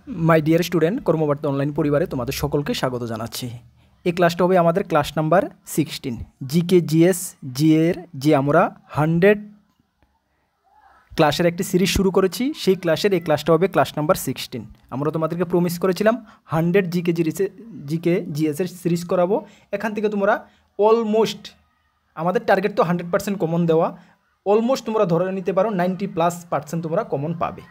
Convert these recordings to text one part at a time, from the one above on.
My dear student Karmabarta online পরিবারে তোমাদের সকলকে স্বাগত জানাচ্ছি। এই ক্লাসটা হবে আমাদের ক্লাস নাম্বার 16 জিকে জিএস জিএর যে আমরা 100 ক্লাসের একটি সিরিজ শুরু করেছি, সেই ক্লাসের এই ক্লাসটা হবে ক্লাস নাম্বার 16। আমরা তোমাদেরকে প্রমিস করেছিলাম 100 জিকে জিএস এর সিরিজ করাবো। এখান থেকে তোমরা অলমোস্ট, আমাদের টার্গেট তো 100% কমন দেওয়া, অলমোস্ট তোমরা ধরে নিতে পারো 90+% তোমরা কমন পাবে।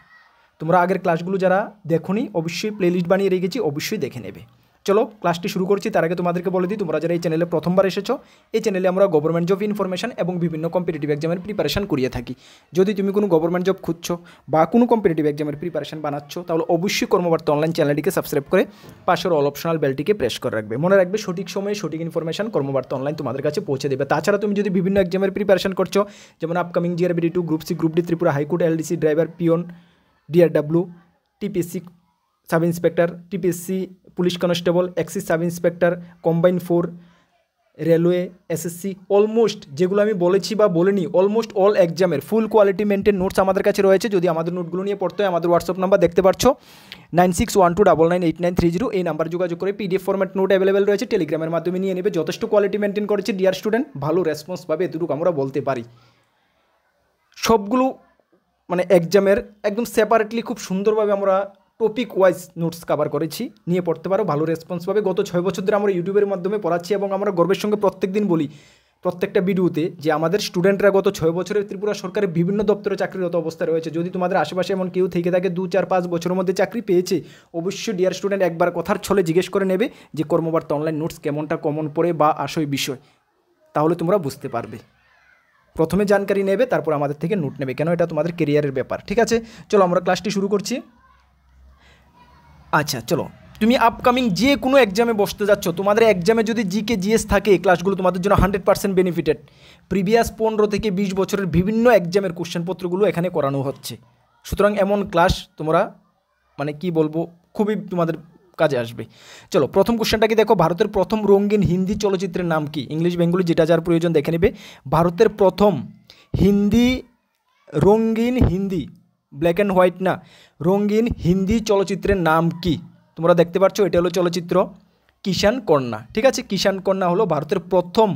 তোমরা আগের ক্লাসগুলো যারা দেখোনি অবশ্যই প্লেলিস্ট বানিয়ে রেখেছি, অবশ্যই দেখে নেবে। চলো ক্লাসটি শুরু করছি। তার আগে তোমাদেরকে বলে দিই, তোমরা যারা এই চ্যানেলে প্রথমবার এসেছো, এই চ্যানেলে আমরা গভর্নমেন্ট জব ইনফরমেশন এবং বিভিন্ন কম্পিটিটিভ এক্সামের প্রিপারেশন করিয়ে থাকি। যদি তুমি কোনো গভর্নমেন্ট জব খুঁজছো বা কোনো কম্পিটিটিভ এক্সামের প্রিপারেশন বানাচ্ছ, তাহলে অবশ্যই কর্মবার্তা অনলাইন চ্যানেলটিকে সাবস্ক্রাইব করে পাশের অল অপশনাল বেলটিকে প্রেস করে রাখবে। মনে রাখবে সঠিক সময়ে সঠিক ইনফরমেশন কর্মবার্তা অনলাইন তোমাদের কাছে পৌঁছে দেবে। তাছাড়া তুমি যদি বিভিন্ন এক্সামের প্রিপারেশন করছো, যেমন upcoming JRBT 2, group C, group D, Tripura high court, LDC, driver, peon, DRW, TPSC sub inspector, TPSC police constable, excise sub inspector, combined 4, railway, SSC, almost যেগুলো আমি বলেছি বা বলিনি, অলমোস্ট অল এক্সামের ফুল কোয়ালিটি মেনটেন নোটস আমাদের কাছে রয়েছে। যদি আমাদের নোটগুলো নিয়ে পড়তে হয়, আমাদের হোয়াটসঅ্যাপ নাম্বার দেখতে পাচ্ছ 9612998930, এই নাম্বার যোগাযোগ করে পিডিএফ ফরম্যাট নোট অ্যাভেলেবেল রয়েছে, টেলিগ্রামের মাধ্যমে নিয়ে নেবে। যথেষ্ট কোয়ালিটি মেনটেন করেছে ডিয়ার স্টুডেন্ট, ভালো রেসপন্স পাবে, এতটুকু আমরা বলতে পারি। সবগুলো মানে এক্সামের একদম সেপারেটলি খুব সুন্দরভাবে আমরা টপিক ওয়াইজ নোটস কভার করেছি, নিয়ে পড়তে পারো, ভালো রেসপন্স পাবে। গত 6 বছর ধরে আমরা ইউটিউবের মাধ্যমে পড়াচ্ছি এবং আমরা গর্বের সঙ্গে প্রত্যেক দিন বলি প্রত্যেকটা ভিডিওতে যে আমাদের স্টুডেন্টরা গত 6 বছরের ত্রিপুরা সরকারের বিভিন্ন দপ্তরে চাকরিরত অবস্থায় রয়েছে। যদি তোমাদের আশেপাশে এমন কেউ থেকে থাকে 2, 4, 5 বছরের মধ্যে চাকরি পেয়েছে, অবশ্যই ডিয়ার স্টুডেন্ট একবার কথার ছলে জিজ্ঞেস করে নেবে যে কর্মবার্তা অনলাইন নোটস কেমনটা কমন পড়ে বা আসই বিষয়, তাহলে তোমরা বুঝতে পারবে। প্রথমে জানকারি নেবে, তারপর আমাদের থেকে নোট নেবে, কেন এটা তোমাদের কেরিয়ারের ব্যাপার। ঠিক আছে, চলো আমরা ক্লাসটি শুরু করছি। আচ্ছা চলো, তুমি আপকামিং যে কোনো এক্সামে বসতে যাচ্ছ, তোমাদের এক্সামে যদি জিকে জিএস থাকে, এই ক্লাসগুলো তোমাদের জন্য 100% বেনিফিটেড। প্রিভিয়াস 15 থেকে 20 বছরের বিভিন্ন এক্সামের কোশ্চেনপত্রগুলো এখানে করানো হচ্ছে। সুতরাং এমন ক্লাস তোমরা মানে কি বলবো, খুবই তোমাদের কাজে আসবে। চলো প্রথম কোশ্চেনটা কি দেখো, ভারতের প্রথম রঙিন হিন্দি চলচ্চিত্রের নাম কি? ইংলিশ বেঙ্গলি যেটা যার প্রয়োজন দেখে নেবে। ভারতের প্রথম রঙিন হিন্দি, ব্ল্যাক অ্যান্ড হোয়াইট না, রঙিন হিন্দি চলচ্চিত্রের নাম কি? তোমরা দেখতে পাচ্ছ এটা হলো চলচ্চিত্র কিষান কন্যা। ঠিক আছে, কিষান কন্যা হলো ভারতের প্রথম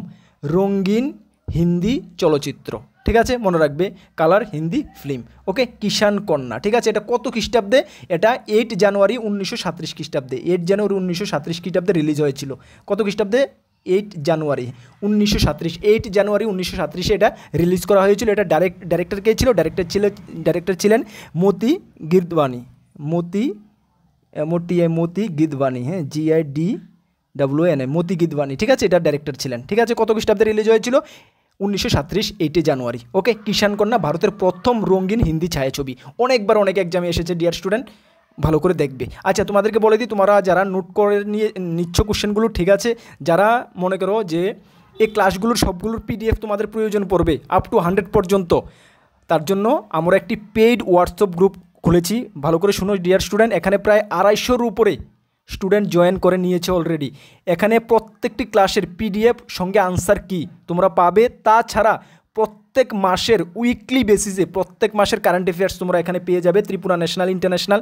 রঙিন হিন্দি চলচ্চিত্র। ঠিক আছে, মনে রাখবে, কালার হিন্দি ফিল্ম। ওকে, কিষান কন্যা। ঠিক আছে, এটা কত খ্রিস্টাব্দে? এটা 8 জানুয়ারি 1937 খ্রিস্টাব্দে, 8 জানুয়ারি 1937 খ্রিস্টাব্দে রিলিজ হয়েছিল। কত খ্রিস্টাব্দে? 8 জানুয়ারি 1937, 8 জানুয়ারি 1937 এটা রিলিজ করা হয়েছিল। এটা ডাইরেক্টর কে ছিল? ডাইরেক্টর ছিলেন মতি গিদওয়ানি, মতি গিদওয়ানি, হ্যাঁ, GIDWANI, মতি গিদওয়ানি। ঠিক আছে, এটা ডাইরেক্টর ছিলেন। ঠিক আছে, কত খ্রিস্টাব্দে রিলিজ হয়েছিল? 1937, 8 জানুয়ারি। ওকে, কিষান কন্যা ভারতের প্রথম রঙিন হিন্দি ছায়াছবি। অনেকবার অনেক এক্সামে এসেছে ডিয়ার স্টুডেন্ট, ভালো করে দেখবে। আচ্ছা তোমাদেরকে বলে দিই, তোমরা যারা নোট করে নিয়ে নিচ্ছ কোশ্চেনগুলো, ঠিক আছে, যারা মনে করো যে এই ক্লাসগুলোর সবগুলোর PDF তোমাদের প্রয়োজন পড়বে আপ টু 100 পর্যন্ত, তার জন্য আমরা একটি পেইড হোয়াটসঅ্যাপ গ্রুপ খুলেছি। ভালো করে শুনো ডিয়ার স্টুডেন্ট, এখানে প্রায় 250-র উপরে স্টুডেন্ট জয়েন করে নিয়েছে অলরেডি। এখানে প্রত্যেকটি ক্লাসের PDF সঙ্গে আনসার কি তোমরা পাবে। তাছাড়া প্রত্যেক মাসের উইকলি বেসিসে প্রত্যেক মাসের কারেন্ট অ্যাফেয়ার্স তোমরা এখানে পেয়ে যাবে, ত্রিপুরা ন্যাশনাল, ইন্টারন্যাশনাল।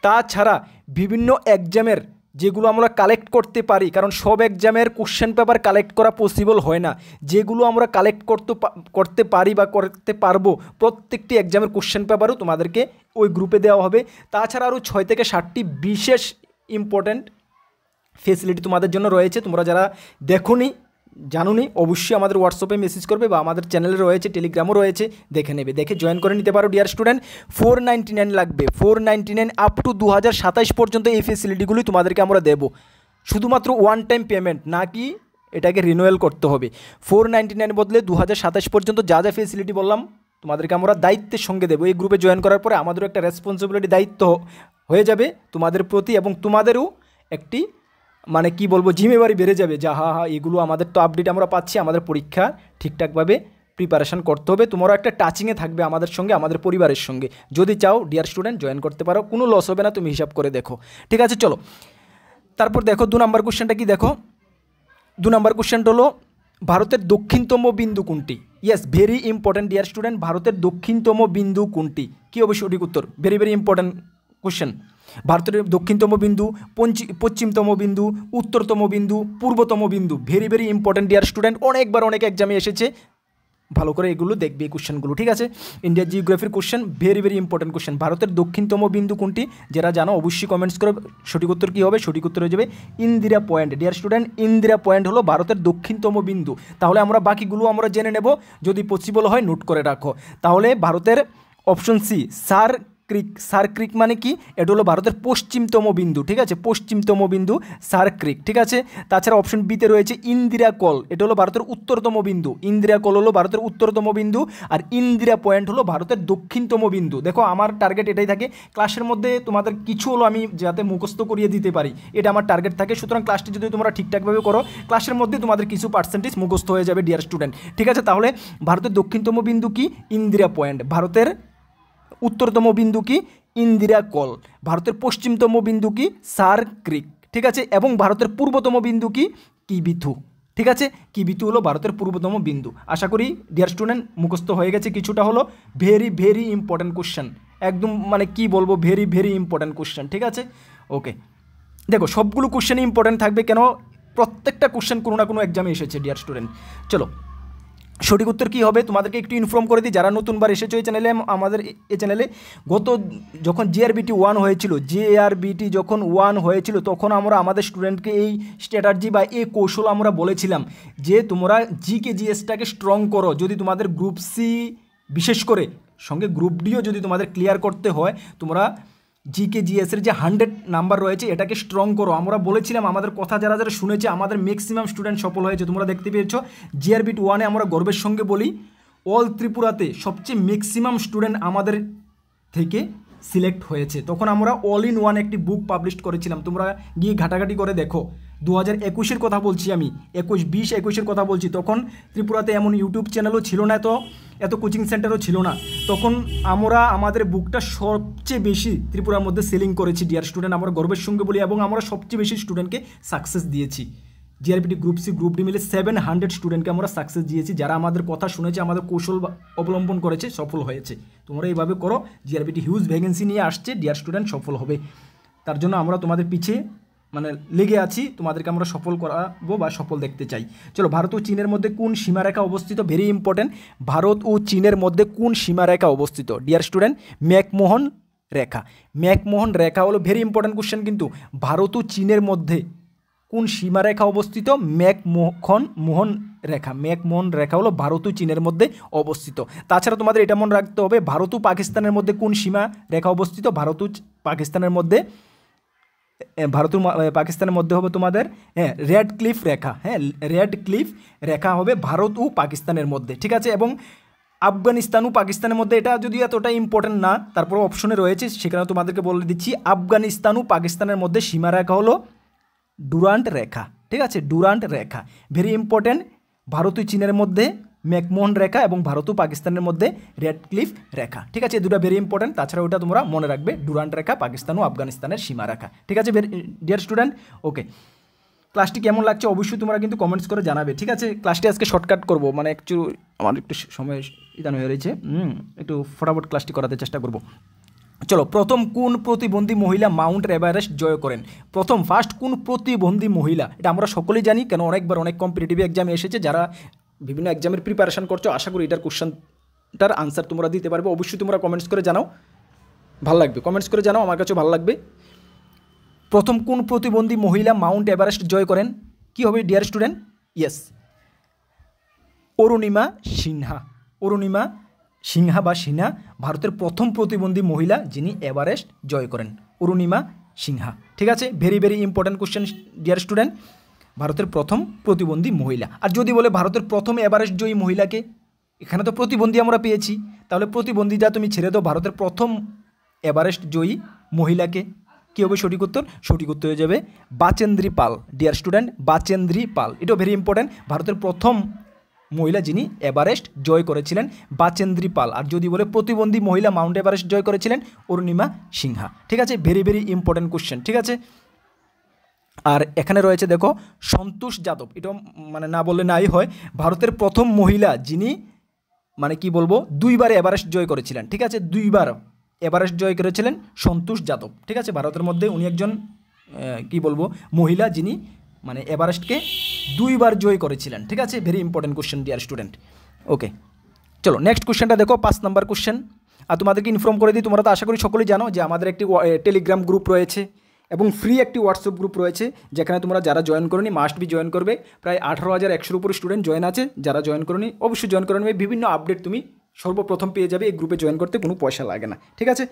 তাছাড়া বিভিন্ন এক্সামের যেগুলো আমরা কালেক্ট করতে পারি, কারণ সব এক্সামের কোশ্চেন পেপার কালেক্ট করা পসিবল হয় না, যেগুলো আমরা কালেক্ট করতে পারি বা করতে পারবো, প্রত্যেকটি এক্সামের কোশ্চেন পেপারও তোমাদেরকে ওই গ্রুপে দেওয়া হবে। তাছাড়া আরও 6 থেকে 7টি বিশেষ ইম্পর্ট্যান্ট ফেসিলিটি তোমাদের জন্য রয়েছে। তোমরা যারা দেখোনি, জানুনি, অবশ্যই আমাদের হোয়াটসঅ্যাপে মেসেজ করবে বা আমাদের চ্যানেলে রয়েছে, টেলিগ্রামও রয়েছে, দেখে নেবে, দেখে জয়েন করে নিতে পারো ডিয়ার স্টুডেন্ট। 499 লাগবে, 499 আপ টু 2027 পর্যন্ত এই ফেসিলিটিগুলি তোমাদেরকে আমরা দেবো। শুধুমাত্র ওয়ান টাইম পেমেন্ট, না কি এটাকে রিনিউয়াল করতে হবে। 499 বদলে 2027 পর্যন্ত যা যা ফেসিলিটি বললাম তোমাদেরকে আমরা দায়িত্বের সঙ্গে দেবো। এই গ্রুপে জয়েন করার পরে আমাদেরও একটা রেসপন্সিবিলিটি, দায়িত্ব হয়ে যাবে তোমাদের প্রতি, এবং তোমাদেরও একটি মানে কি বলবো জিম্মেদারি বেড়ে যাবে, যা এগুলো আমাদের তো আপডেট আমরা পাচ্ছি, আমাদের পরীক্ষা ঠিকঠাকভাবে প্রিপারেশান করতে হবে। তোমরা একটা টাচিংয়ে থাকবে আমাদের সঙ্গে, আমাদের পরিবারের সঙ্গে। যদি চাও ডিয়ার স্টুডেন্ট জয়েন করতে পারো, কোনো লস হবে না, তুমি হিসাব করে দেখো। ঠিক আছে, চলো তারপর দেখো 2 নম্বর কোশ্চেনটা কি দেখো। 2 নম্বর কোশ্চেনটা হলো ভারতের দক্ষিণতম বিন্দু কোনটি? Yes, very important dear student, ভারতের দক্ষিণতম বিন্দু কোনটি? কী হবে সঠিক উত্তর? Very very important question. ভারতের দক্ষিণতম বিন্দু, পশ্চিমতম বিন্দু, উত্তরতম বিন্দু, পূর্বতম বিন্দু। Very very important dear student, অনেকবার অনেক এক্সামে এসেছে, ভালো করে এগুলো দেখবে এই কোশ্চেনগুলো, ঠিক আছে। ইন্ডিয়ার জিওগ্রাফির question, very very important question. ভারতের দক্ষিণতম বিন্দু কোনটি? যারা জানো অবশ্যই কমেন্টস করে। সঠিক উত্তর কী হবে? সঠিক উত্তর হয়ে যাবে Indira point. Dear student, Indira point হলো ভারতের দক্ষিণতম বিন্দু। তাহলে আমরা বাকিগুলো আমরা জেনে নেব, যদি পসিবল হয় নোট করে রাখো। তাহলে ভারতের অপশন সি সার ক্রিক। সার ক্রিক মানে কি? এটা হলো ভারতের পশ্চিমতম বিন্দু, ঠিক আছে, পশ্চিমতম বিন্দু সার ক্রিক, ঠিক আছে। তাছাড়া অপশন বিতে রয়েছে ইন্দিরা কল, এটা হলো ভারতের উত্তরতম বিন্দু। ইন্দিরা কল হলো ভারতের উত্তরতম বিন্দু, আর ইন্দিরা পয়েন্ট হলো ভারতের দক্ষিণতম বিন্দু। দেখো আমার টার্গেট এটাই থাকে, ক্লাসের মধ্যে তোমাদের কিছু হলো আমি যাতে মুখস্থ করিয়ে দিতে পারি, এটা আমার টার্গেট থাকে। সুতরাং ক্লাসটি যদি তোমরা ঠিকঠাকভাবে করো, ক্লাসের মধ্যে তোমাদের কিছু পার্সেন্টেজ মুখস্থ হয়ে যাবে ডিয়ার স্টুডেন্ট, ঠিক আছে। তাহলে ভারতের দক্ষিণতম বিন্দু কি? ইন্দিরা পয়েন্ট। ভারতের উত্তরতম বিন্দু কি? ইন্দিরা কল। ভারতের পশ্চিমতম বিন্দু কি? সার ক্রিক, ঠিক আছে। এবং ভারতের পূর্বতম বিন্দু কি? কিবিথু, ঠিক আছে। কিবিথু হলো ভারতের পূর্বতম বিন্দু। আশা করি ডিয়ার স্টুডেন্ট মুখস্থ হয়ে গেছে কিছুটা হলো। ভেরি ভেরি ইম্পর্ট্যান্ট কোশ্চেন, একদম মানে কি বলবো, ভেরি ভেরি ইম্পর্ট্যান্ট কোশ্চেন, ঠিক আছে। ওকে, দেখো সবগুলো কোশ্চেনই ইম্পর্ট্যান্ট থাকবে, কেন প্রত্যেকটা কোশ্চেন কোনো না কোনো এক্সামে এসেছে ডিয়ার স্টুডেন্ট। চলো সঠিক উত্তর কী হবে তোমাদেরকে একটু ইনফর্ম করে দিই, যারা নতুনবার এসেছো এই চ্যানেলে। আমাদের এই চ্যানেলে যখন জিআরবিটি 1 হয়েছিল, জিআরবিটি যখন 1 হয়েছিল, তখন আমরা আমাদের স্টুডেন্টকে এই স্ট্র্যাটাজি বা এই কৌশল আমরা বলেছিলাম যে তোমরা জিকে জিএসটাকে স্ট্রং করো। যদি তোমাদের গ্রুপ সি বিশেষ করে, সঙ্গে গ্রুপ ডিও যদি তোমাদের ক্লিয়ার করতে হয়, তোমরা জিকে জিএসের যে 100 নাম্বার রয়েছে এটাকে স্ট্রং করো। আমরা বলেছিলাম, আমাদের কথা যারা যারা শুনেছে, আমাদের ম্যাক্সিমাম স্টুডেন্ট সফল হয়েছে। তোমরা দেখতে পেয়েছো জিআরবিটি 1-এ আমরা গর্বের সঙ্গে বলি, অল ত্রিপুরাতে সবচেয়ে ম্যাক্সিমাম স্টুডেন্ট আমাদের থেকে সিলেক্ট হয়েছে। তখন আমরা অল ইন ওয়ান একটি বুক পাবলিশ করেছিলাম, তোমরা গিয়ে ঘাটাঘাটি করে দেখো। 2021-এর কথা বলছি আমি, 21-22-21-এর কথা বলছি। তখন ত্রিপুরাতে এমন ইউটিউব চ্যানেলও ছিল না, এত কোচিং সেন্টারও ছিল না। তখন আমরা আমাদের বুকটা সবচেয়ে বেশি ত্রিপুরার মধ্যে সেলিং করেছি ডিয়ার স্টুডেন্ট, আমরা গর্বের সঙ্গে বলি। এবং আমরা সবচেয়ে বেশি স্টুডেন্টকে সাকসেস দিয়েছি। GRBT group C group D মিলে 700 স্টুডেন্টকে আমরা সাকসেস দিয়েছি, যারা আমাদের কথা শুনেছে, আমাদের কৌশল অবলম্বন করেছে, সফল হয়েছে। তোমরা এইভাবে করো, জিআরবিটি হিউজ ভ্যাকেন্সি নিয়ে আসছে, ডিয়ার স্টুডেন্ট সফল হবে। তার জন্য আমরা তোমাদের পিছিয়ে মানে লেগে আছি, তোমাদেরকে আমরা সফল করাবো বা সফল দেখতে চাই। চলো, ভারত ও চীনের মধ্যে কোন সীমারেখা অবস্থিত? Very important. ভারত ও চীনের মধ্যে কোন সীমারেখা অবস্থিত ডিয়ার স্টুডেন্ট? ম্যাকমোহন রেখা। ম্যাকমোহন রেখা হলো ভেরি ইম্পর্টেন্ট কোশ্চেন কিন্তু। ভারত ও চীনের মধ্যে কোন সীমারেখা অবস্থিত? ম্যাকমোহন রেখা। ম্যাকমোহন রেখা হলো ভারত ও চীনের মধ্যে অবস্থিত। তাছাড়া তোমাদের এটা মনে রাখতে হবে, ভারত ও পাকিস্তানের মধ্যে কোন সীমা রেখা অবস্থিত? ভারত ও পাকিস্তানের মধ্যে, ভারত ও পাকিস্তানের মধ্যে হবে তোমাদের রেড ক্লিফ রেখা। হ্যাঁ, রেড ক্লিফ রেখা হবে ভারত ও পাকিস্তানের মধ্যে, ঠিক আছে। এবং আফগানিস্তান ও পাকিস্তানের মধ্যে, এটা যদি এতটা ইম্পর্টেন্ট না, তারপরে অপশনে রয়েছে, সেখানে তোমাদেরকে বলে দিচ্ছি। আফগানিস্তান ও পাকিস্তানের মধ্যে সীমারেখা হলো ডুরান্ট রেখা, ঠিক আছে, ডুরান্ট রেখা। Very important. ভারত ও চীনের মধ্যে ম্যাকমোহন রেখা এবং ভারত ও পাকিস্তানের মধ্যে রেড ক্লিফ রেখা, ঠিক আছে। দুটো ভেরি ইম্পর্টেন্ট। তাছাড়া ওটা তোমরা মনে রাখবে, ডুরান্ট রেখা পাকিস্তান ও আফগানিস্তানের সীমারেখা, ঠিক আছে ডিয়ার স্টুডেন্ট। ওকে, ক্লাসটি কেমন লাগছে অবশ্যই তোমরা কিন্তু কমেন্টস করে জানাবে, ঠিক আছে। ক্লাসটি আজকে শর্টকাট করবো, মানে আমার একটু সময় ইদান হয়ে রয়েছে, একটু ফটাফট ক্লাসটি করাতে চেষ্টা করব। চলো, প্রথম কোন প্রতিবন্ধী মহিলা মাউন্ট এভারেস্ট জয় করেন? ফার্স্ট কোন প্রতিবন্ধী মহিলা? এটা আমরা সকলেই জানি, কেন অনেকবার অনেক কম্পিটিটিভ এক্সামে এসেছে। যারা বিভিন্ন এক্সামের প্রিপারেশন করছো, আশা করি এটার কোশ্চেনটার আনসার তোমরা দিতে পারবে। অবশ্যই তোমরা কমেন্টস করে জানাও, ভালো লাগবে। কমেন্টস করে জানাও, আমার কাছেও ভালো লাগবে। প্রথম কোন প্রতিবন্ধী মহিলা মাউন্ট এভারেস্ট জয় করেন? কি হবে dear student? Yes, Arunima Sinha. Arunima Sinha বা সিনহা ভারতের প্রথম প্রতিবন্ধী মহিলা যিনি এভারেস্ট জয় করেন, অরুণিমা সিনহা, ঠিক আছে। Very very important question dear student, ভারতের প্রথম প্রতিবন্ধী মহিলা। আর যদি বলে ভারতের প্রথম এভারেস্ট জয়ী মহিলাকে, এখানে তো প্রতিবন্ধী আমরা পেয়েছি, তাহলে প্রতিবন্ধীটা তুমি ছেড়ে দাও, ভারতের প্রথম এভারেস্ট জয়ী মহিলাকে কী হবে সঠিক উত্তর? সঠিক উত্তর হয়ে যাবে বাচেন্দ্রী পাল ডিয়ার স্টুডেন্ট, বাচেন্দ্রী পাল। এটাও ভেরি ইম্পর্ট্যান্ট, ভারতের প্রথম মহিলা যিনি এভারেস্ট জয় করেছিলেন, বাচেন্দ্রী পাল। আর যদি বলে প্রতিবন্ধী মহিলা মাউন্ট এভারেস্ট জয় করেছিলেন, অরুণিমা সিনহা, ঠিক আছে। ভেরি ভেরি ইম্পর্ট্যান্ট কোশ্চেন, ঠিক আছে। আর এখানে রয়েছে দেখো সন্তোষ যাদব, এটাও মানে না বললে নাই হয়, ভারতের প্রথম মহিলা যিনি মানে কি বলবো 2বার এভারেস্ট জয় করেছিলেন, ঠিক আছে, 2বার এভারেস্ট জয় করেছিলেন সন্তোষ যাদব। ঠিক আছে, ভারতের মধ্যে উনি একজন কি বলবো মহিলা যিনি মানে এভারেস্টকে 2 বার জয় করেছিলেন। ঠিক আছে, very important question dear student. Okay, চলো নেক্সট কোশ্চেনটা দেখো, 5 নম্বর কোশ্চেন। আর তোমাদেরকে ইনফর্ম করে দিই, তোমরা তো আশা করি সকলেই জানো যে আমাদের একটি টেলিগ্রাম গ্রুপ রয়েছে এবং ফ্রি একটি হোয়াটসঅ্যাপ গ্রুপ রয়েছে, যেখানে তোমরা যারা জয়েন করোনি মাস্ট বি জয়েন করবে। প্রায় 18,100-এর উপর স্টুডেন্ট জয়েন আছে। যারা জয়েন করোনি অবশ্যই জয়েন করে নেবে, বিভিন্ন আপডেট তুমি সর্বপ্রথম পেয়ে যাবে। এই গ্রুপে জয়েন করতে কোনো পয়সা লাগে না। ঠিক আছে,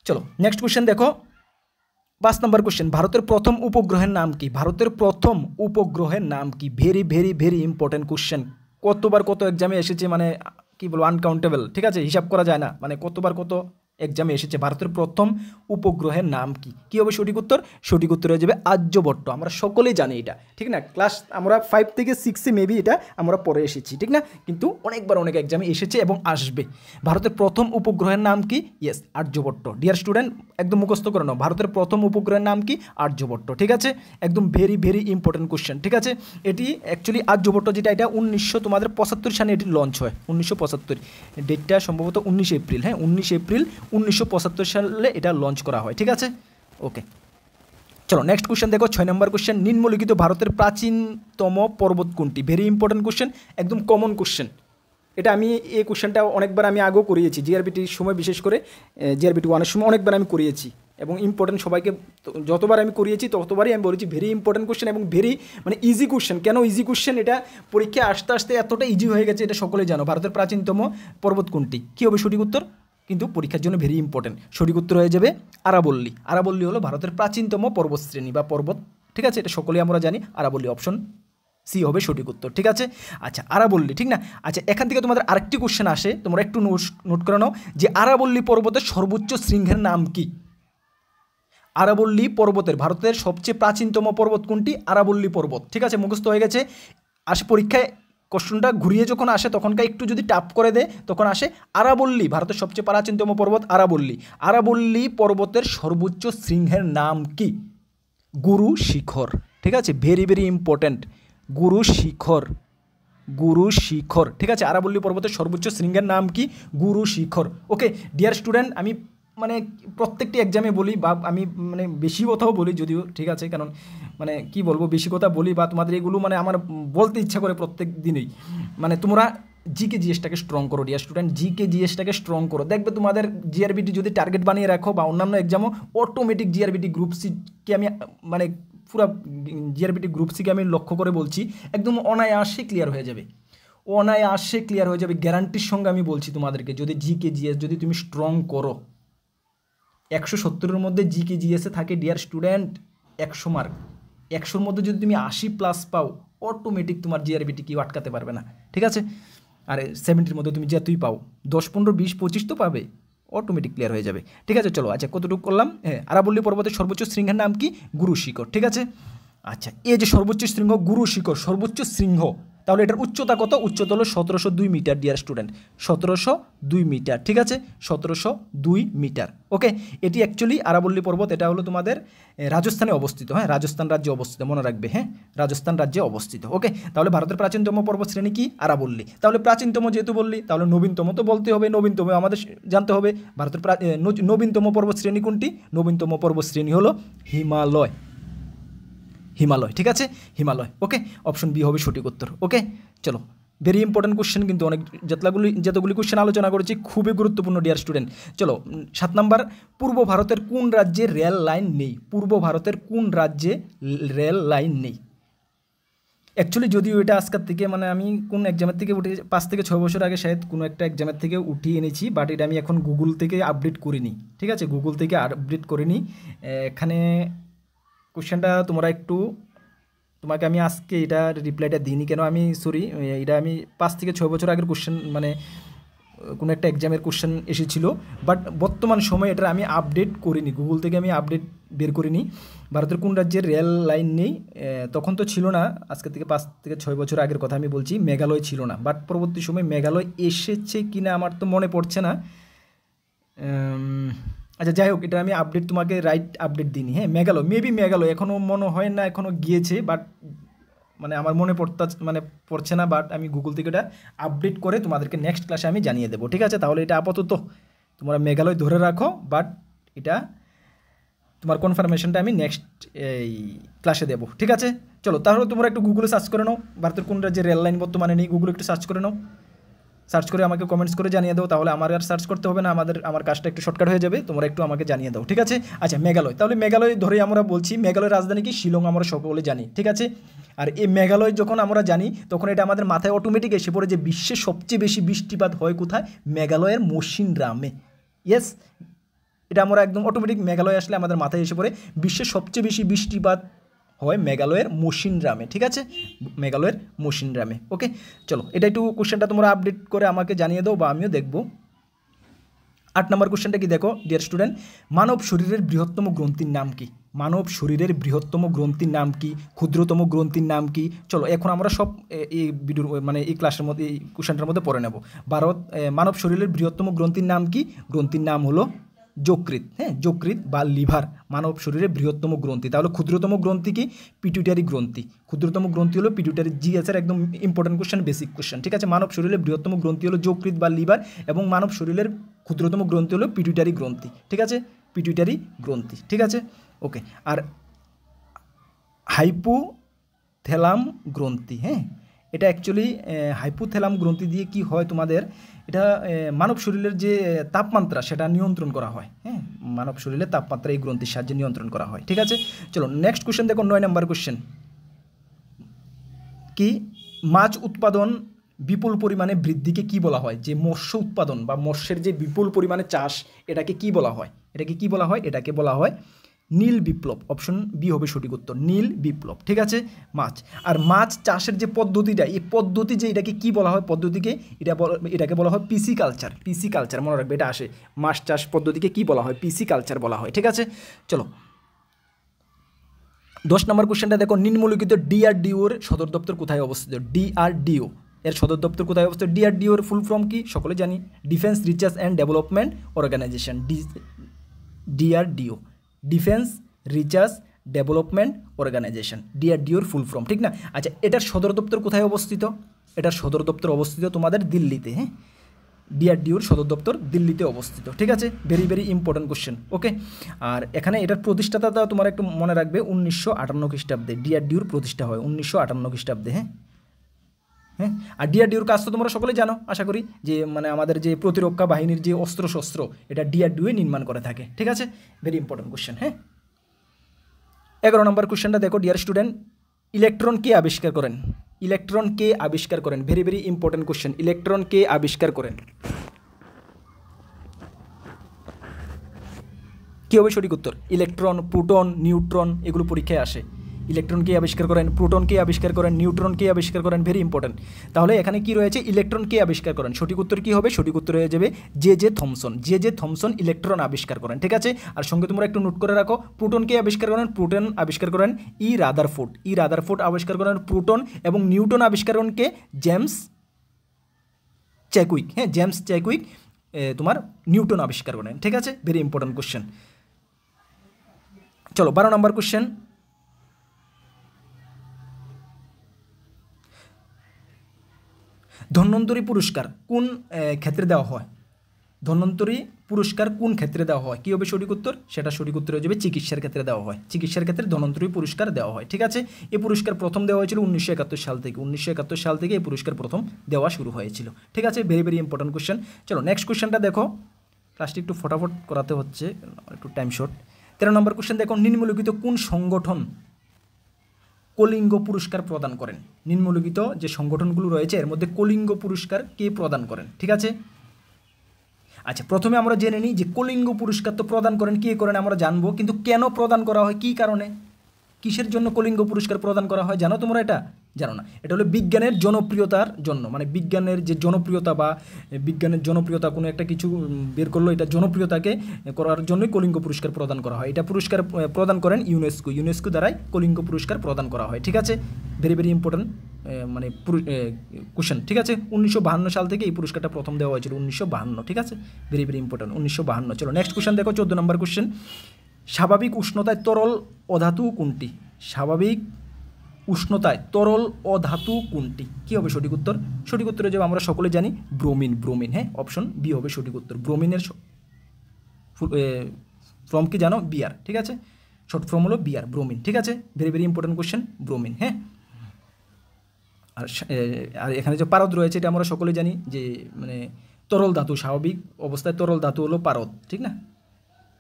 চলো নেক্সট কোশ্চেন দেখো, 5 নম্বর কোশ্চেন। ভারতের প্রথম উপগ্রহের নাম কি? ভারতের প্রথম উপগ্রহের নাম কি? Very very very important question. কতবার কত এক্সামে এসেছে মানে কি বলবো, আনকাউন্টেবল। ঠিক আছে, হিসাব করা যায় না, মানে কতবার কত এক্সামে এসেছে। ভারতের প্রথম উপগ্রহের নাম কি? কী হবে সঠিক উত্তর? সঠিক উত্তর হয়ে যাবে আর্যভট্ট। আমরা সকলেই জানি এটা, ঠিক না? ক্লাস আমরা 5 থেকে 6-এ মেবি এটা আমরা পরে এসেছি, ঠিক না? কিন্তু অনেকবার অনেক এক্সামে এসেছে এবং আসবে। ভারতের প্রথম উপগ্রহের নাম কি? ইয়েস, আর্যভট্ট। ডিয়ার স্টুডেন্ট একদম মুখস্থ করে নাও, ভারতের প্রথম উপগ্রহের নাম কি? আর্যভট্ট। ঠিক আছে, একদম ভেরি ভেরি ইম্পর্টেন্ট কোশ্চেন। ঠিক আছে, এটি অ্যাকচুয়ালি আর্যভট্ট যেটা, এটা 1975 সালে এটি লঞ্চ হয়। 1975, ডেটটা সম্ভবত 19 এপ্রিল। হ্যাঁ, 19 এপ্রিল 1975 সালে এটা লঞ্চ করা হয়। ঠিক আছে, ওকে, চলো নেক্সট কোশ্চেন দেখো, 6 নম্বর কোশ্চেন। নিম্নলিখিত ভারতের প্রাচীনতম পর্বত কোনটি? ভেরি ইম্পর্টেন্ট কোশ্চেন, একদম কমন কোশ্চেন। এটা আমি এই কোশ্চেনটা অনেকবার আমি আগেও করিয়েছি, জিআরবিটির সময়, বিশেষ করে জিআরবিটি 1-এর সময় অনেকবার আমি করিয়েছি এবং ইম্পর্টেন্ট সবাইকে যতবার আমি করিয়েছি ততবারই আমি বলেছি ভেরি ইম্পর্টেন্ট কোশ্চেন এবং ভেরি মানে ইজি কোশ্চেন। কেন ইজি কোশ্চেন? এটা পরীক্ষায় আসতে আসতে এতটা ইজি হয়ে গেছে, এটা সকলেই জানো। ভারতের প্রাচীনতম পর্বত কোনটি? কী হবে সঠিক উত্তর? কিন্তু পরীক্ষার জন্য ভেরি ইম্পর্টেন্ট। সঠিক উত্তর হয়ে যাবে আরাবল্লী। আরাবল্লী হলো ভারতের প্রাচীনতম পর্বতশ্রেণী বা পর্বত। ঠিক আছে, এটা সকলেই আমরা জানি। আরাবল্লী, অপশন সি হবে সঠিক উত্তর। ঠিক আছে, আচ্ছা আরাবল্লী, ঠিক না? আচ্ছা, এখান থেকে তোমাদের আরেকটি কোশ্চেন আসে, তোমরা একটু নোট করে নাও যে আরাবল্লী পর্বতের সর্বোচ্চ শৃঙ্গের নাম কি? আরাবল্লী পর্বতের ভারতের সবচেয়ে প্রাচীনতম পর্বত কোনটি? আরাবল্লী পর্বত। ঠিক আছে, মুখস্থ হয়ে গেছে। আসে পরীক্ষায় কোশ্চেনটা ঘুরিয়ে যখন আসে তখনকার একটু যদি টাপ করে দেয় তখন আসে আরাবল্লী, ভারতের সবচেয়ে প্রাচীনতম পর্বত আরাবল্লী। আরাবল্লী পর্বতের সর্বোচ্চ শৃঙ্গের নাম কি? গুরু শিখর। ঠিক আছে, ভেরি ভেরি ইম্পর্ট্যান্ট, গুরু শিখর। গুরু শিখর। ঠিক আছে, আরাবল্লী পর্বতের সর্বোচ্চ শৃঙ্গের নাম কি? গুরু শিখর। ওকে ডিয়ার স্টুডেন্ট, আমি মানে প্রত্যেকটি এক্সামে বলি বা আমি মানে বেশি কথাও বলি যদিও, ঠিক আছে, কারণ মানে কি বলবো, বেশি কথা বলি বা তোমাদের এগুলো মানে আমার বলতে ইচ্ছা করে প্রত্যেক দিনই। মানে তোমরা জিকে জিএসটাকে স্ট্রং করো ডিয়ার স্টুডেন্ট, জিকে জিএসটাকে স্ট্রং করো। দেখবে তোমাদের জিআরবিটি যদি টার্গেট বানিয়ে রাখো বা অন্যান্য এক্সামও, অটোমেটিক জিআরবিটি গ্রুপ সিকে আমি মানে পুরো জিআরবিটি গ্রুপ সিকে আমি লক্ষ্য করে বলছি একদম অনায়াসে ক্লিয়ার হয়ে যাবে, অনায়াসে ক্লিয়ার হয়ে যাবে, গ্যারান্টির সঙ্গে আমি বলছি তোমাদেরকে। যদি জিকে জিএস যদি তুমি স্ট্রং করো, 170-এর মধ্যে জিকে জিএসে থাকে ডিয়ার স্টুডেন্ট 100 মার্ক, 100-র মধ্যে যদি তুমি 80+ পাও, অটোমেটিক তোমার জিআরবিটি কেউ আটকাতে পারবে না। ঠিক আছে, আর 70-র মধ্যে তুমি যতই পাও 10, 15, 20, 25 তো পাবে, অটোমেটিক ক্লিয়ার হয়ে যাবে। ঠিক আছে, চলো আচ্ছা কতটুকু করলাম। হ্যাঁ, আরাবল্লী পর্বতের সর্বোচ্চ শৃঙ্গের নাম কি? গুরু শিখর। ঠিক আছে, আচ্ছা এই যে সর্বোচ্চ শৃঙ্গ গুরু শিখর, সর্বোচ্চ শৃঙ্গ, তাহলে এটার উচ্চতা কত? উচ্চতা হলো 1702 মিটার ডিয়ার স্টুডেন্ট, 1702 মিটার। ঠিক আছে, 1702 মিটার। ওকে, এটি অ্যাকচুয়ালি আরাবল্লী পর্বত, এটা হলো তোমাদের রাজস্থানে অবস্থিত। হ্যাঁ, রাজস্থান রাজ্যে অবস্থিত, মনে রাখবে। হ্যাঁ, রাজস্থান রাজ্যে অবস্থিত। ওকে, তাহলে ভারতের প্রাচীনতম পর্বত শ্রেণী কি? আরাবল্লী। তাহলে প্রাচীনতম যেহেতু বললি, তাহলে নবীনতম তো বলতে হবে, নবীনতম আমাদের জানতে হবে। ভারতের নবীনতম পর্বত শ্রেণী কোনটি? নবীনতম পর্বত শ্রেণী হলো হিমালয়। হিমালয়। ঠিক আছে, হিমালয়। ওকে, অপশন বি হবে সঠিক উত্তর। ওকে, চলো ভেরি ইম্পর্টেন্ট কোশ্চেন, কিন্তু অনেক যতগুলি কোশ্চেন আলোচনা করেছি খুবই গুরুত্বপূর্ণ ডিয়ার স্টুডেন্ট। চলো 7 নাম্বার, পূর্ব ভারতের কোন রাজ্যে রেল লাইন নেই? পূর্ব ভারতের কোন রাজ্যে রেল লাইন নেই? অ্যাকচুয়ালি যদিও এটা আজকের থেকে মানে আমি কোন এক্সামের থেকে উঠে 5 থেকে 6 বছর আগে শায়দ কোনো একটা এক্সামের থেকে উঠিয়ে এনেছি, বাট এটা আমি এখন গুগল থেকে আপডেট করিনি। ঠিক আছে, গুগল থেকে আপডেট করিনি। এখানে কোশ্চেনটা তোমরা একটু, তোমাকে আমি আজকে এটা রিপ্লাইটা দিইনি কেন, আমি সরি, এটা আমি 5 থেকে 6 বছর আগের কোশ্চেন, মানে কোনো একটা এক্সামের কোশ্চেন এসেছিলো, বাট বর্তমান সময়ে এটা আমি আপডেট করিনি, গুগল থেকে আমি আপডেট বের করিনি। ভারতের কোন রাজ্যের রেল লাইন নেই? তখন তো ছিল না, আজকে থেকে 5 থেকে 6 বছর আগের কথা আমি বলছি, মেঘালয় ছিল না, বাট পরবর্তী সময় মেঘালয় এসেছে কিনা আমার তো মনে পড়ছে না। আচ্ছা যাই হোক, এটা আমি আপডেট তোমাকে রাইট আপডেট দিইনি। হ্যাঁ, মেঘালয়, মেবি মেঘালয়, এখনও মনে হয় না এখনও গিয়েছে, বাট মানে আমার মনে পড়ছে না, বাট আমি গুগল থেকে এটা আপডেট করে তোমাদেরকে নেক্সট ক্লাসে আমি জানিয়ে দেবো। ঠিক আছে, তাহলে এটা আপাতত তোমরা মেঘালয় ধরে রাখো, বাট এটা তোমার কনফার্মেশনটা আমি নেক্সট এই ক্লাসে দেবো, ঠিক আছে। চলো তাহলে তোমরা একটু গুগলে সার্চ করে নাও, ভারতের কোন রাজ্যে রেল লাইন বর্তমানে নেই, গুগলে একটু সার্চ করে নাও, সার্চ করে আমাকে কমেন্টস করে জানিয়ে দাও, তাহলে আমার আর সার্চ করতে হবে না, আমার কাজটা একটু শর্টকাট হয়ে যাবে, তোমরা একটু আমাকে জানিয়ে দাও, ঠিক আছে। আচ্ছা মেঘালয়, তাহলে মেঘালয় ধরে আমরা বলছি, মেঘালয়ের রাজধানী কি? শিলং, আমরা সকলে জানি, ঠিক আছে। আর এই মেঘালয় যখন আমরা জানি তখন এটা আমাদের মাথায় অটোমেটিক এসে পড়ে যে বিশ্বের সবচেয়ে বেশি বৃষ্টিপাত হয় কোথায়? মেঘালয়ের মৌসিনরামে। ইয়েস, এটা আমরা একদম অটোমেটিক মেঘালয় আসলে আমাদের মাথায় এসে পড়ে বিশ্বের সবচেয়ে বেশি বৃষ্টিপাত হয় মেঘালয়ের মৌসিনরামে, ঠিক আছে, মেঘালয়ের মৌসিনরামে। ওকে, চলো এটা একটু কোশ্চেনটা তোমরা আপডেট করে আমাকে জানিয়ে দাও বা আমিও দেখব। 8 নম্বর কোশ্চেনটা কি দেখো ডিয়ার স্টুডেন্ট, মানব শরীরের বৃহত্তম গ্রন্থির নাম কি? মানব শরীরের বৃহত্তম গ্রন্থির নাম কি? ক্ষুদ্রতম গ্রন্থির নাম কি? চলো এখন আমরা সব এই ভিডিওর মানে এই ক্লাসের মধ্যে এই কোশ্চেনটার মধ্যে পড়ে নেব। মানব শরীরের বৃহত্তম গ্রন্থির নাম কি? গ্রন্থির নাম হলো যকৃৎ। হ্যাঁ, যকৃৎ বা লিভার মানব শরীরের বৃহত্তম গ্রন্থি। তাহলে ক্ষুদ্রতম গ্রন্থি কি? পিটুইটারি গ্রন্থি। ক্ষুদ্রতম গ্রন্থি হলো পিটুইটারি। জিএসের একদম ইম্পর্টেন্ট কোশ্চেন, বেসিক কোশ্চেন, ঠিক আছে। মানব শরীরের বৃহত্তম গ্রন্থি হলো যকৃৎ বা লিভার, এবং মানব শরীরের ক্ষুদ্রতম গ্রন্থি হলো পিটুইটারি গ্রন্থি, ঠিক আছে, পিটুইটারি গ্রন্থি, ঠিক আছে। ওকে, আর হাইপোথ্যালাম গ্রন্থি, হ্যাঁ, এটা অ্যাকচুয়ালি হাইপোথ্যালাম গ্রন্থি দিয়ে কি হয় তোমাদের, এটা মানব শরীরের যে তাপমাত্রা সেটা নিয়ন্ত্রণ করা হয়। হ্যাঁ, মানব শরীরের তাপমাত্রা এই গ্রন্থির সাহায্যে নিয়ন্ত্রণ করা হয়, ঠিক আছে। চলো নেক্সট কোশ্চেন দেখো, 9 নম্বর কোশ্চেন কি? মাছ উৎপাদন বিপুল পরিমাণে বৃদ্ধিকে কি বলা হয়? যে মৎস্য উৎপাদন বা মৎস্যের যে বিপুল পরিমাণে চাষ, এটাকে কি বলা হয়? এটাকে কি বলা হয়? এটাকে বলা হয় নীল বিপ্লব। অপশন বি হবে সঠিক উত্তর, নীল বিপ্লব, ঠিক আছে। মাছ আর মাছ চাষের যে পদ্ধতিটা, এই পদ্ধতি যে এটাকে কি বলা হয়? পদ্ধতিকে এটাকে বলা হয় পিসি কালচার। পিসি কালচার মনে রাখবে, এটা আসে। মাছ চাষ পদ্ধতিকে কি বলা হয়? পিসি কালচার বলা হয়, ঠিক আছে। চলো 10 নম্বর কোশ্চেনটা দেখো, নিম্নলিখিত ডিআরডিওর সদর দপ্তর কোথায় অবস্থিত? ডিআরডিও এর সদর দপ্তর কোথায় অবস্থিত? ডিআরডিওর ফুল ফর্ম কি সকলে জানি? Defence research and development organisation. DRDO, defence research development organisation, ডিআরডিওর ফুল ফর্ম, ঠিক না? আচ্ছা, এটার সদর দপ্তর কোথায় অবস্থিত? এটার সদর দপ্তর অবস্থিত তোমাদের দিল্লিতে। হ্যাঁ, ডিআরডিওর সদর দপ্তর দিল্লিতে অবস্থিত, ঠিক আছে। Very very important question. Okay, আর এখানে এটার প্রতিষ্ঠাতা তোমার একটু মনে রাখবে 1958 খ্রিস্টাব্দে ডিআরডিওর প্রতিষ্ঠা হয়, 1958 খ্রিস্টাব্দে। হ্যাঁ হ্যাঁ, আর ডিআরডিওর কাজ তো তোমরা সকলে জানো আশা করি, যে মানে আমাদের যে প্রতিরক্ষা বাহিনীর যে অস্ত্রশস্ত্র, এটা ডিআরডিও নির্মাণ করে থাকে, ঠিক আছে। Very important question. হ্যাঁ, 11 নম্বর কোশ্চেনটা দেখো ডিয়ার স্টুডেন্ট, ইলেকট্রন কে আবিষ্কার করেন? ইলেকট্রন কে আবিষ্কার করেন? Very very important question. Electron কে আবিষ্কার করেন? কী হবে সঠিক উত্তর? ইলেকট্রন, প্রোটন, নিউট্রন, এগুলো পরীক্ষায় আসে। ইলেকট্রন কে আবিষ্কার করেন, প্রোটন কে আবিষ্কার করেন, নিউট্রন কে আবিষ্কার করেন, ভেরি ইম্পর্টেন্ট। তাহলে এখানে কি রয়েছে? ইলেকট্রন কে আবিষ্কার করেন, সঠিক উত্তর কি হবে? সঠিক উত্তর হয়ে যাবে J Thomson. J Thomson electron আবিষ্কার করেন, ঠিক আছে। আর সঙ্গে তোমরা একটু নোট করে রাখো, প্রোটন কে আবিষ্কার করেন? প্রোটন আবিষ্কার করেন রাদারফোর্ড। রাদারফোর্ড আবিষ্কার করেন প্রোটন, এবং নিউটন আবিষ্কার করেন কে? জেমস চ্যাকুইক। হ্যাঁ, জেমস চ্যাকুইক তোমার নিউটন আবিষ্কার করেন, ঠিক আছে। Very important question. চলো 12 নম্বর কোশ্চেন, ধন্বন্তরী পুরস্কার কোন ক্ষেত্রে দেওয়া হয়? ধন্বন্তরী পুরস্কার কোন ক্ষেত্রে দেওয়া হয়? কী হবে সঠিক উত্তর? সেটা সঠিক উত্তর হয়ে যাবে চিকিৎসার ক্ষেত্রে দেওয়া হয়। চিকিৎসার ক্ষেত্রে ধন্বন্তরী পুরস্কার দেওয়া হয়, ঠিক আছে। এই পুরস্কার প্রথম দেওয়া হয়েছিল 1971 সাল থেকে। 1971 সাল থেকে এই পুরস্কার প্রথম দেওয়া শুরু হয়েছিল, ঠিক আছে। Very very important question. চলো নেক্সট কোশ্চেনটা দেখো, ক্লাসটি একটু ফটাফট করাতে হচ্ছে, একটু টাইম শর্ট। 13 নম্বর কোশ্চেন দেখো, নিম্নলিখিত কোন সংগঠন কলিঙ্গ পুরস্কার প্রদান করেন? নিম্নলিখিত যে সংগঠনগুলো রয়েছে এর মধ্যে কলিঙ্গ পুরস্কার কে প্রদান করেন, ঠিক আছে। আচ্ছা, প্রথমে আমরা জেনে নিই যে কলিঙ্গ পুরস্কার তো প্রদান করেন, কে করেন আমরা জানবো, কিন্তু কেন প্রদান করা হয়, কী কারণে, কিসের জন্য কলিঙ্গ পুরস্কার প্রদান করা হয় জানো তোমরা? এটা জানো না? এটা হলো বিজ্ঞানের জনপ্রিয়তার জন্য, মানে বিজ্ঞানের যে জনপ্রিয়তা বা বিজ্ঞানের জনপ্রিয়তা, কোনো একটা কিছু বের করলো, এটা জনপ্রিয়তাকে করার জন্যই কলিঙ্গ পুরস্কার প্রদান করা হয়। এটা পুরস্কার প্রদান করেন ইউনেস্কো দ্বারাই কলিঙ্গ পুরস্কার প্রদান করা হয়, ঠিক আছে। ভেরি ভেরি ইম্পর্টেন্ট মানে কোশ্চেন, ঠিক আছে। 1952 সাল থেকে এই পুরস্কারটা প্রথম দেওয়া হয়েছিল, 1952, ঠিক আছে। Very very important, 1952। চলো নেক্সট কোশ্চেন দেখো, 14 নম্বর কোশ্চেন, স্বাভাবিক উষ্ণতায় তরল অধাতু কোনটি? স্বাভাবিক উষ্ণতায় তরল অধাতু কোনটি? কী হবে সঠিক উত্তর? সঠিক উত্তর হয়ে যাবে আমরা সকলে জানি ব্রোমিন। ব্রোমিন, হ্যাঁ, অপশন বি হবে সঠিক উত্তর। ব্রোমিনের ফ্রম কি জানো, বিয়ার, ঠিক আছে, শর্ট ফর্ম হলো বিয়ার, ব্রোমিন, ঠিক আছে, very very important question, bromine, হ্যাঁ। আর এখানে যে পারদ রয়েছে এটা আমরা সকলে জানি যে মানে তরল ধাতু, স্বাভাবিক অবস্থায় তরল ধাতু হলো পারদ, ঠিক না।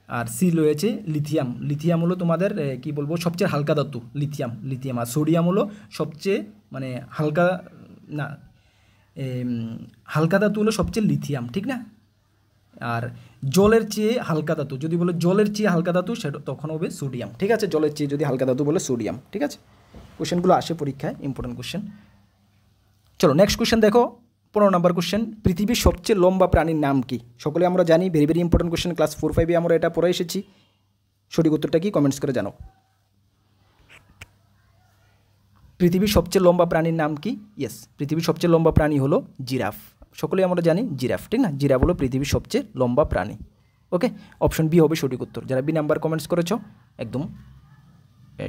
আর সি রয়েছে লিথিয়াম, লিথিয়াম হলো তোমাদের কি বলবো সবচেয়ে হালকা ধাতু, লিথিয়াম, লিথিয়াম। আর সোডিয়াম হলো সবচেয়ে মানে হালকা, না হালকা ধাতু হলো সবচেয়ে লিথিয়াম, ঠিক না। আর জলের চেয়ে হালকা ধাতু যদি বলে জলের চেয়ে হালকা ধাতু সেটা তখন হবে সোডিয়াম, ঠিক আছে, জলের চেয়ে যদি হালকা ধাতু বলে সোডিয়াম, ঠিক আছে। কোশ্চেনগুলো আসে পরীক্ষায়, ইম্পর্টেন্ট কোশ্চেন। চলো নেক্সট কোশ্চেন দেখো, 15 নম্বর কোশ্চেন, পৃথিবীর সবচেয়ে লম্বা প্রাণীর নাম কি? সকলে আমরা জানি, very very important question, class 4-5 আমরা এটা পড়ে এসেছি। সঠিক উত্তরটা কি কমেন্টস করে জানাও। পৃথিবীর সবচেয়ে লম্বা প্রাণীর নাম কি? ইয়েস, পৃথিবীর সবচেয়ে লম্বা প্রাণী হলো জিরাফ, সকলেই আমরা জানি জিরাফ, ঠিক না, জিরাফ হলো পৃথিবীর সবচেয়ে লম্বা প্রাণী। ওকে, অপশন বি হবে সঠিক উত্তর, যারা বি নাম্বার কমেন্টস করেছো একদম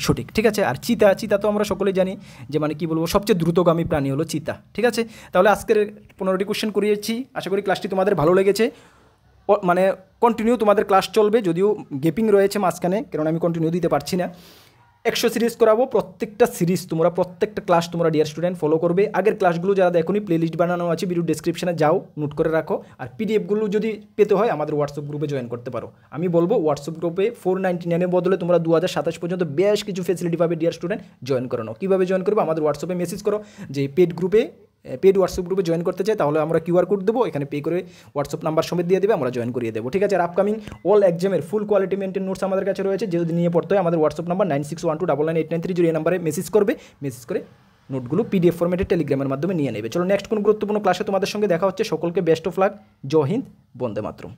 সঠিক, ঠিক আছে। আর চিতা, চিতা তো আমরা সকলেই জানি যে মানে কি বলবো সবচেয়ে দ্রুতগামী প্রাণী হলো চিতা, ঠিক আছে। তাহলে আজকের 15টি কোশ্চেন করিয়েছি, আশা করি ক্লাসটি তোমাদের ভালো লেগেছে। মানে কন্টিনিউ তোমাদের ক্লাস চলবে, যদিও গেপিং রয়েছে মাঝখানে, কারণ আমি কন্টিনিউ দিতে পারছি না। 100 সিরিজ করাবো, প্রত্যেকটা সিরিজ তোমরা প্রত্যেকটা ক্লাস তোমরা ডিয়ার স্টুডেন্ট ফলো করবে। আগের ক্লাসগুলো যারা দেখোনি প্লেলিস্ট বানানো আছে, ভিডিও ডেসক্রিপশনে যাও, নোট করে রাখো। আর পিডিএফগুলো যদি পেতে হয় আমাদের হোয়াটসঅ্যাপ গ্রুপে জয়েন করতে পারো। আমি বলবো হোয়াটসঅ্যাপ গ্রুপে 499 বদলে তোমরা 2027 পর্যন্ত বেশ কিছু ফেসিলিটি পাবে ডিয়ার স্টুডেন্ট, জয়েন করে নাও। কীভাবে জয়েন করবে? আমাদের হোয়াটসঅ্যাপে মেসেজ করো যে পেড হোয়াটসঅ্যাপ গ্রুপে জয়েন করতে চাই, তাহলে আমরা কিউআর কোড দেবো, এখানে পে করে হোয়াটসঅ্যাপ নাম্বার সমেত দিয়ে দেবে, আমরা জয়েন করিয়ে দেবো, ঠিক আছে। আর আপকামিং অল এক্সামের ফুল কোয়ালিটি মেনটেন নোটস আমাদের কাছে রয়েছে, যদি নিয়ে পড়তে হয় আমাদের হোয়াটসঅ্যাপ নাম্বার 9612998930 এই নাম্বারে মেসেজ করবে, মেসেজ করে নোটগুলো পিডিএফ ফরম্যাটে টেলিগ্রামের মাধ্যমে নিয়ে নেবে। চলো নেক্সট কোন গুরুত্বপূর্ণ ক্লাসে তোমাদের সঙ্গে দেখা হচ্ছে। সকলকে বেস্ট অফ লাক, জয় হিন্দ, বন্দে মাতরম।